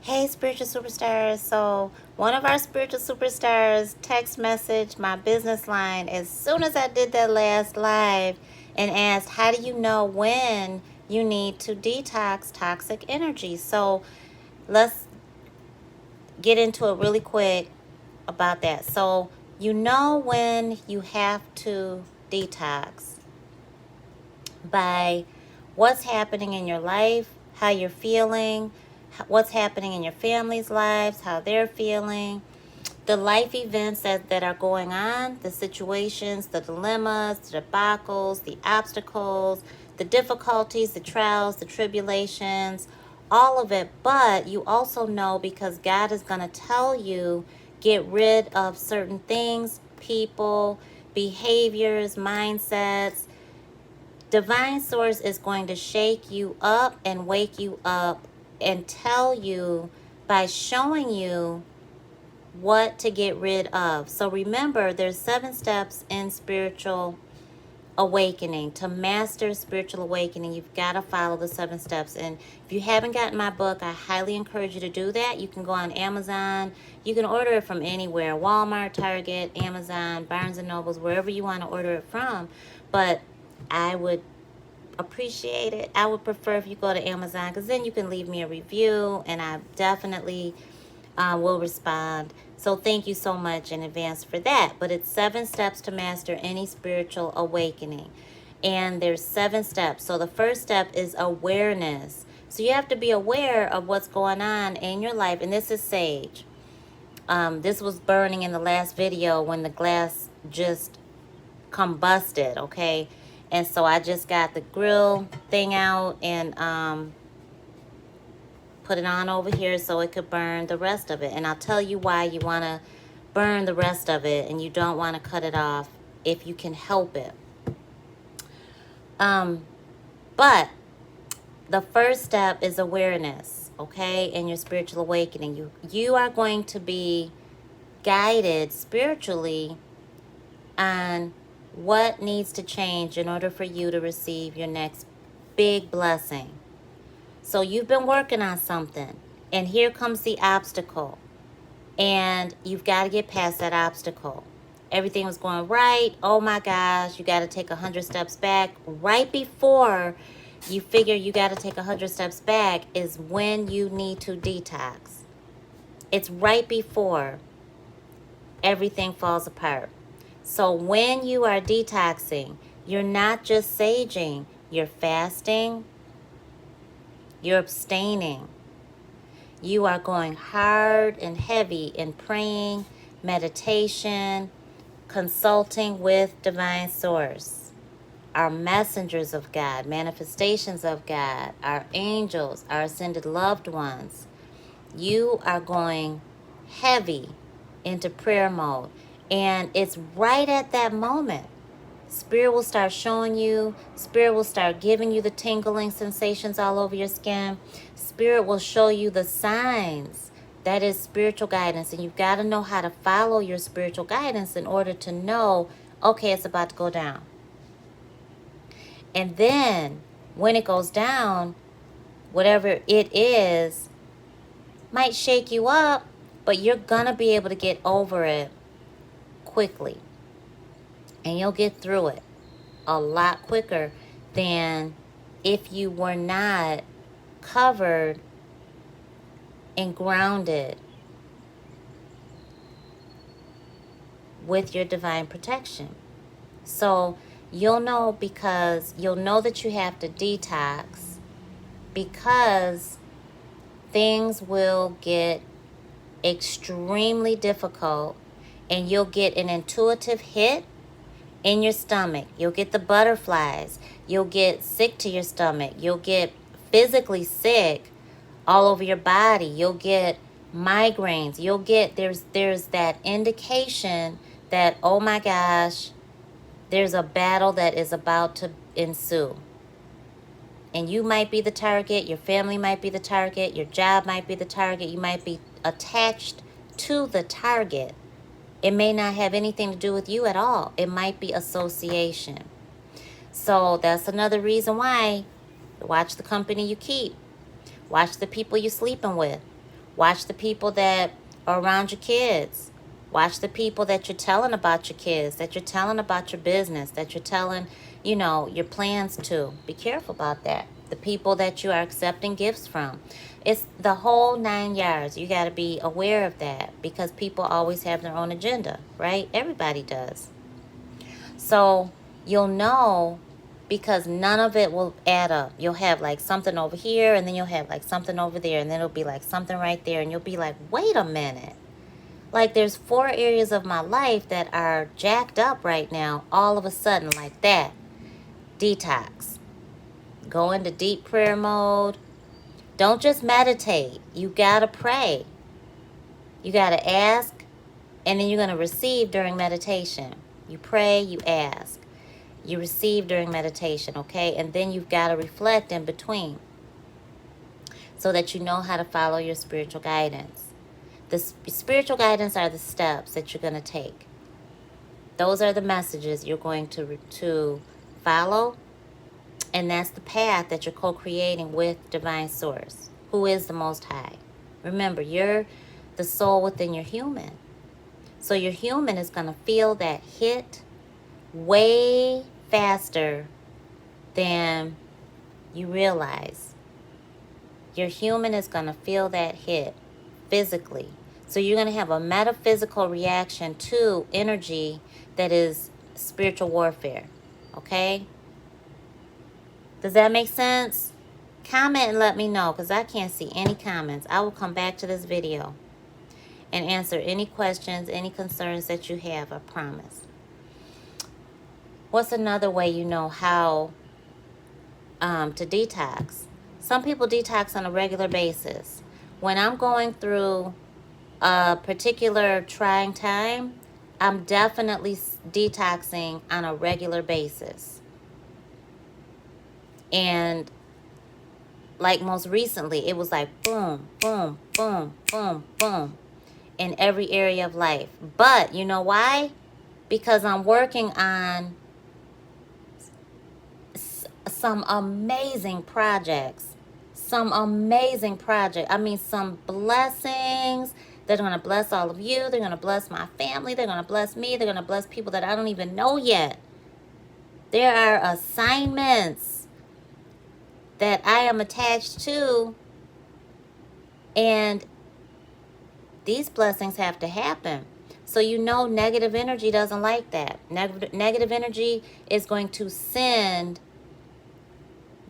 Hey, spiritual superstars. So, one of our spiritual superstars text message my business line as soon as I did that last live and asked, how do you know when you need to detox toxic energy? So, let's get into it really quick about that. So, you know when you have to detox by what's happening in your life, how you're feeling, what's happening in your family's lives, how they're feeling, the life events that are going on, the situations, the dilemmas, the debacles, the obstacles, the difficulties, the trials, the tribulations, all of it. But you also know, because God is going to tell you, get rid of certain things, people, behaviors, mindsets. Divine Source is going to shake you up and wake you up and tell you by showing you what to get rid of. So remember, there's 7 steps in spiritual awakening. To master spiritual awakening, you've got to follow the 7 steps. And if you haven't gotten my book, I highly encourage you to do that. You can go on Amazon. You can order it from anywhere: Walmart, Target, Amazon, Barnes and Nobles, wherever you want to order it from. But I would appreciate it. I would prefer if you go to Amazon, because then you can leave me a review and I definitely will respond. So thank you so much in advance for that. But it's 7 steps to master any spiritual awakening. And there's 7 steps. So the first step is awareness. So you have to be aware of what's going on in your life. And this is sage. This was burning in the last video when the glass just combusted, okay? And so I just got the grill thing out and put it on over here so it could burn the rest of it. And I'll tell you why you want to burn the rest of it and you don't want to cut it off if you can help it. But the first step is awareness, okay? In your spiritual awakening, you are going to be guided spiritually on what needs to change in order for you to receive your next big blessing. So you've been working on something, and here comes the obstacle, and you've got to get past that obstacle. Everything was going right. Oh my gosh, you got to take 100 steps back. Right before you figure you got to take 100 steps back is when you need to detox. It's right before everything falls apart. So when you are detoxing, you're not just saging, you're fasting, you're abstaining. You are going hard and heavy in praying, meditation, consulting with Divine Source, our messengers of God, manifestations of God, our angels, our ascended loved ones. You are going heavy into prayer mode. And it's right at that moment. Spirit will start showing you. Spirit will start giving you the tingling sensations all over your skin. Spirit will show you the signs. That is spiritual guidance. And you've got to know how to follow your spiritual guidance in order to know, okay, it's about to go down. And then when it goes down, whatever it is, might shake you up, but you're going to be able to get over it quickly. And you'll get through it a lot quicker than if you were not covered and grounded with your divine protection. So you'll know, because you'll know that you have to detox, because things will get extremely difficult and you'll get an intuitive hit in your stomach. You'll get the butterflies. You'll get sick to your stomach. You'll get physically sick all over your body. You'll get migraines. You'll get, there's that indication that, oh my gosh, there's a battle that is about to ensue. And you might be the target. Your family might be the target. Your job might be the target. You might be attached to the target. It may not have anything to do with you at all. It might be association. So that's another reason why watch the company you keep. Watch the people you're sleeping with. Watch the people that are around your kids. Watch the people that you're telling about your kids, that you're telling about your business, that you're telling, your plans to. Be careful about that. The people that you are accepting gifts from. It's the whole 9 yards. You got to be aware of that because people always have their own agenda, right? Everybody does. So you'll know because none of it will add up. You'll have like something over here and then you'll have like something over there and then it'll be like something right there and you'll be like, wait a minute. Like there's 4 areas of my life that are jacked up right now all of a sudden like that. Detox. Go into deep prayer mode. Don't just meditate. You gotta pray. You gotta ask and then you're gonna receive during meditation. You pray, you ask. You receive during meditation, okay? And then you've got to reflect in between so that you know how to follow your spiritual guidance. The spiritual guidance are the steps that you're going to take. Those are the messages you're going to follow, and that's the path that you're co-creating with Divine Source, who is the Most High. Remember, you're the soul within your human. So your human is going to feel that hit way faster than you realize. Your human is going to feel that hit physically. So you're going to have a metaphysical reaction to energy that is spiritual warfare. Okay? Does that make sense? Comment and let me know because I can't see any comments. I will come back to this video and answer any questions, any concerns that you have, I promise. What's another way you know how to detox? Some people detox on a regular basis. When I'm going through a particular trying time, I'm definitely detoxing on a regular basis. And like most recently, it was like boom, boom, boom, boom, boom in every area of life. But you know why? Because I'm working on some amazing projects. Some blessings. They're going to bless all of you. They're going to bless my family. They're going to bless me. They're going to bless people that I don't even know yet. There are assignments that I am attached to, and these blessings have to happen. So negative energy doesn't like that. Negative energy is going to send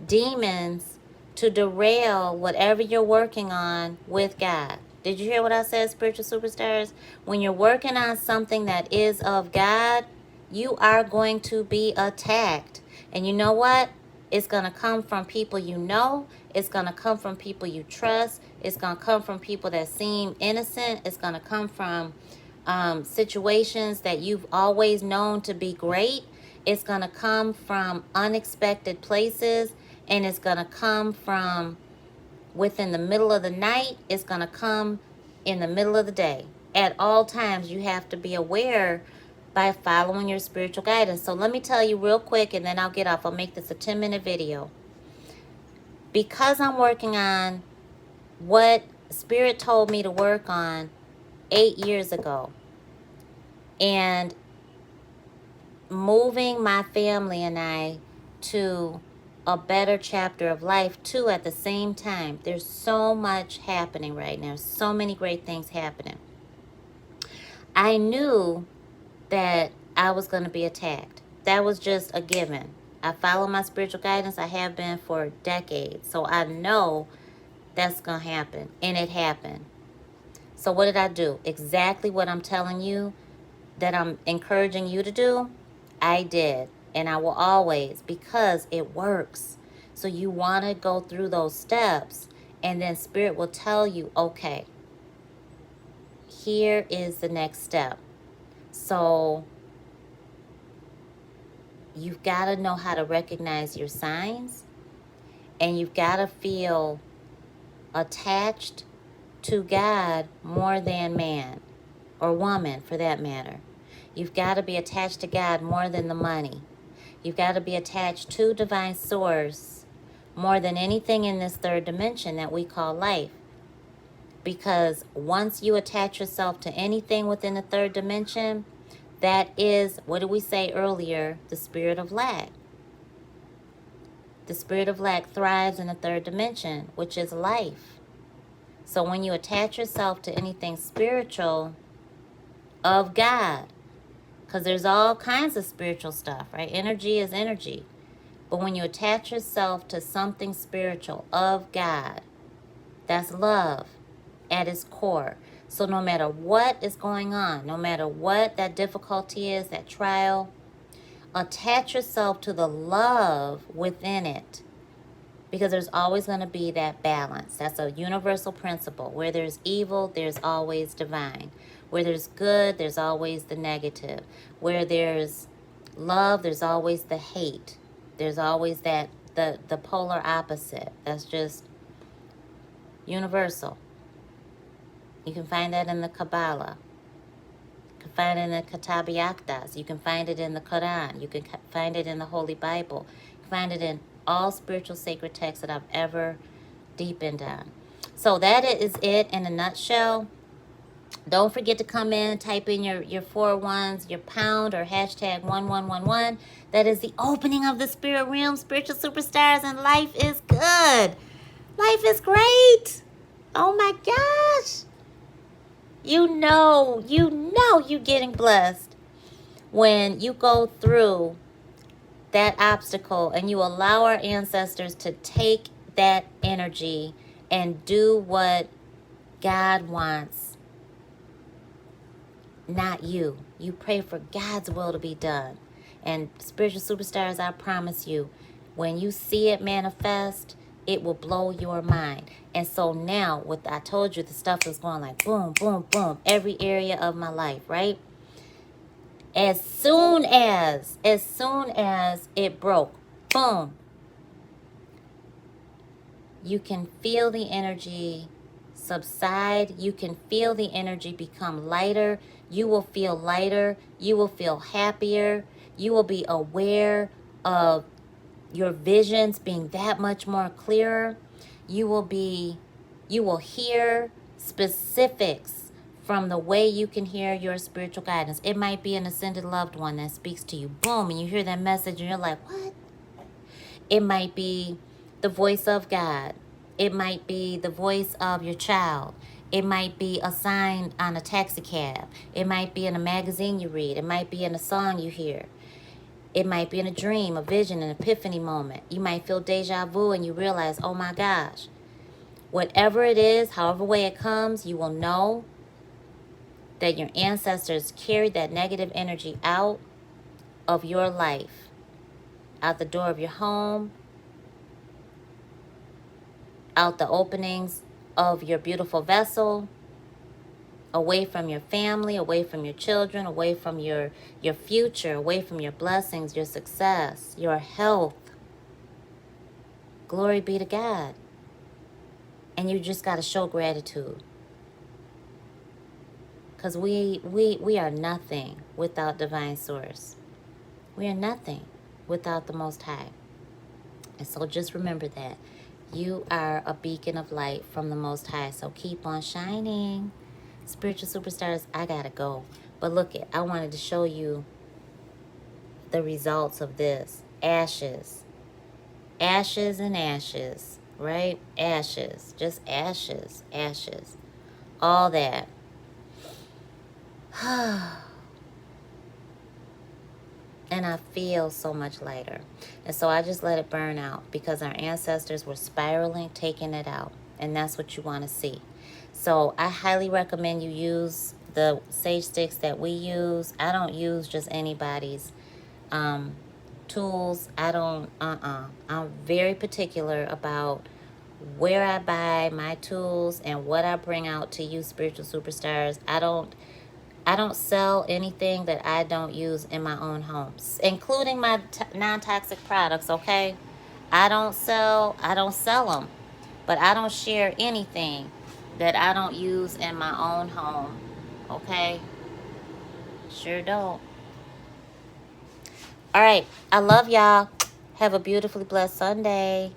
demons to derail whatever you're working on with God. Did you hear what I said, spiritual superstars? When you're working on something that is of God, you are going to be attacked. And you know what? It's going to come from people you know. It's going to come from people you trust. It's going to come from people that seem innocent. It's going to come from situations that you've always known to be great. It's going to come from unexpected places. And it's going to come from within the middle of the night. It's going to come in the middle of the day. At all times, you have to be aware by following your spiritual guidance. So let me tell you real quick, and then I'll get off. I'll make this a 10-minute video. Because I'm working on what Spirit told me to work on 8 years ago, and moving my family and I to a better chapter of life too at the same time. There's so much happening right now. So many great things happening. I knew that I was going to be attacked. That was just a given. I follow my spiritual guidance. I have been for decades. So I know that's going to happen. And it happened. So what did I do? Exactly what I'm telling you that I'm encouraging you to do. I did. And I will always, because it works. So you want to go through those steps, and then Spirit will tell you, okay, here is the next step. So you've got to know how to recognize your signs, and you've got to feel attached to God more than man or woman for that matter. You've got to be attached to God more than the money. You've got to be attached to Divine Source more than anything in this third dimension that we call life. Because once you attach yourself to anything within the third dimension, that is, what did we say earlier? The spirit of lack. The spirit of lack thrives in the third dimension, which is life. So when you attach yourself to anything spiritual of God, because there's all kinds of spiritual stuff, right? Energy is energy. But when you attach yourself to something spiritual of God, that's love at its core. So no matter what is going on, no matter what that difficulty is, that trial, attach yourself to the love within it. Because there's always going to be that balance. That's a universal principle. Where there's evil, there's always divine. Where there's good, there's always the negative. Where there's love, there's always the hate. There's always that the polar opposite. That's just universal. You can find that in the Kabbalah. You can find it in the Katabiaktas. You can find it in the Quran. You can find it in the Holy Bible. You can find it in all spiritual sacred texts that I've ever deepened on. So that is it in a nutshell. Don't forget to come in, type in your 4 1s, your pound or hashtag 1111. That is the opening of the spirit realm, spiritual superstars, and life is good. Life is great. Oh my gosh. You know you're getting blessed when you go through that obstacle and you allow our ancestors to take that energy and do what God wants, not you. You pray for God's will to be done. And spiritual superstars, I promise you, when you see it manifest, it will blow your mind. And so now, what I told you, the stuff is going like boom, boom, boom, every area of my life, right? As soon as it broke, boom, you can feel the energy subside. You can feel the energy become lighter. You will feel lighter. You will feel happier. You will be aware of your visions being that much more clearer. You will hear specifics from the way you can hear your spiritual guidance. It might be an ascended loved one that speaks to you. Boom, and you hear that message and you're like, what? It might be the voice of God. It might be the voice of your child. It might be a sign on a taxi cab. It might be in a magazine you read. It might be in a song you hear. It might be in a dream, a vision, an epiphany moment. You might feel deja vu and you realize, oh my gosh. Whatever it is, however way it comes, you will know that your ancestors carried that negative energy out of your life, out the door of your home, out the openings of your beautiful vessel, away from your family, away from your children, away from your future, away from your blessings, your success, your health. Glory be to God. And you just got to show gratitude. Because we are nothing without divine source. We are nothing without the Most High. And so just remember that. You are a beacon of light from the Most High. So keep on shining. Spiritual superstars, I gotta go. But look it, I wanted to show you the results of this. Ashes. Ashes and ashes, right? Ashes. Just ashes. Ashes. All that. And I feel so much lighter. And so I just let it burn out because our ancestors were spiraling, taking it out. And that's what you want to see. So I highly recommend you use the sage sticks that we use. I don't use just anybody's tools. I'm very particular about where I buy my tools and what I bring out to you spiritual superstars. I don't sell anything that I don't use in my own homes, including my non-toxic products, okay? I don't sell them, but I don't share anything that I don't use in my own home, okay? Sure don't. All right, I love y'all. Have a beautifully blessed Sunday.